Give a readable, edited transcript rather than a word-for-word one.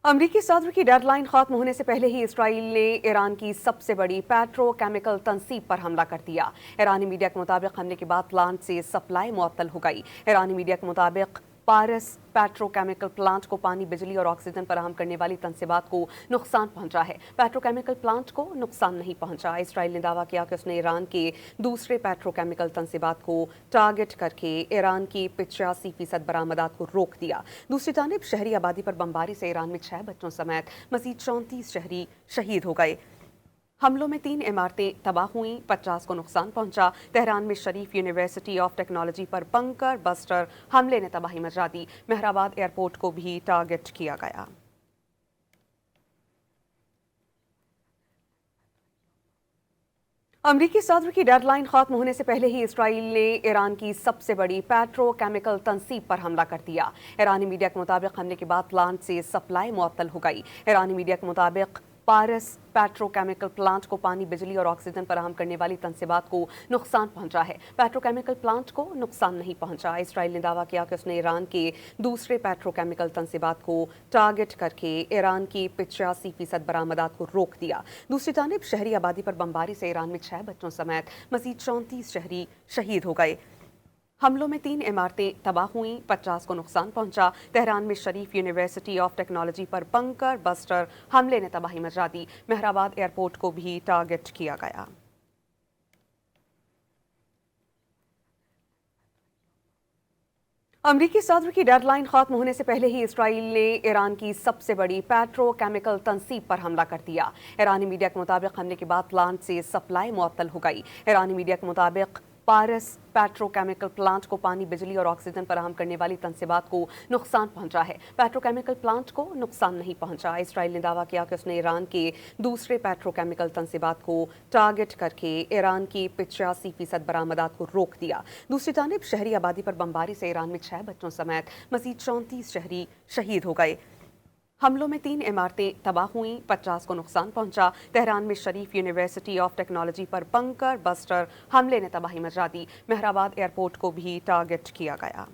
अमरीकी सदर की डेडलाइन खत्म होने से पहले ही इसराइल ने ईरान की सबसे बड़ी पेट्रोकेमिकल तंसीब पर हमला कर दिया। ईरानी मीडिया के मुताबिक हमले के बाद प्लांट से सप्लाई मुअत्तल हो गई। ईरानी मीडिया के मुताबिक पारस पेट्रोकेमिकल प्लांट को पानी, बिजली और ऑक्सीजन फराहम करने वाली तंसीबात को नुकसान पहुंचा है। पेट्रोकेमिकल प्लांट को नुकसान नहीं पहुंचा। इसराइल ने दावा किया कि उसने ईरान के दूसरे पेट्रोकेमिकल तंसीबात को टारगेट करके ईरान की 85% बरामदात को रोक दिया। दूसरी जानिब शहरी आबादी पर बमबारी से ईरान में 6 बच्चों समेत मजीद 34 शहरी शहीद हो गए। हमलों में 3 इमारतें तबाह हुईं, 50 को नुकसान पहुंचा। तेहरान में शरीफ यूनिवर्सिटी ऑफ टेक्नोलॉजी पर बंकर बस्टर हमले ने तबाही मचा दी। मेहराबाद एयरपोर्ट को भी टारगेट किया गया। अमरीकी सदर की डेडलाइन खत्म होने से पहले ही इसराइल ने ईरान की सबसे बड़ी पेट्रोकेमिकल तंसीब पर हमला कर दिया। ईरानी मीडिया के मुताबिक हमले के बाद प्लांट से सप्लाई मुअत्तल हो गई। ईरानी मीडिया के मुताबिक पारस पेट्रोकेमिकल प्लांट को पानी, बिजली और ऑक्सीजन फराहम करने वाली तंसीबात को नुकसान पहुंचा है। पेट्रोकेमिकल प्लांट को नुकसान नहीं पहुंचा। इसराइल ने दावा किया कि उसने ईरान के दूसरे पेट्रोकेमिकल तंसीबात को टारगेट करके ईरान की 85% बरामदात को रोक दिया। दूसरी जानिब शहरी आबादी पर बमबारी से ईरान में 6 बच्चों समेत मजीद 34 शहरी शहीद हो गए। हमलों में 3 इमारतें तबाह हुईं, 50 को नुकसान पहुंचा। तेहरान में शरीफ यूनिवर्सिटी ऑफ टेक्नोलॉजी पर बंकर बस्टर हमले ने तबाही मचा दी। मेहराबाद एयरपोर्ट को भी टारगेट किया गया। अमरीकी सदर की डेडलाइन खत्म होने से पहले ही इसराइल ने ईरान की सबसे बड़ी पेट्रोकेमिकल तंसीब पर हमला कर दिया। ईरानी मीडिया के मुताबिक हमले के बाद प्लांट से सप्लाई मुअत्तल हो गई। ईरानी मीडिया के मुताबिक पारस पेट्रोकेमिकल प्लांट को पानी, बिजली और ऑक्सीजन फराहम करने वाली तंसीबात को नुकसान पहुंचा है। पेट्रोकेमिकल प्लांट को नुकसान नहीं पहुंचा। इसराइल ने दावा किया कि उसने ईरान के दूसरे पेट्रोकेमिकल तंसीबात को टारगेट करके ईरान की 85% बरामदात को रोक दिया। दूसरी जानिब शहरी आबादी पर बमबारी से ईरान में 6 बच्चों समेत मजीद 34 शहरी शहीद हो गए। हमलों में 3 इमारतें तबाह हुईं, 50 को नुकसान पहुंचा। तेहरान में शरीफ यूनिवर्सिटी ऑफ टेक्नोलॉजी पर बंकर बस्टर हमले ने तबाही मचा दी। मेहराबाद एयरपोर्ट को भी टारगेट किया गया।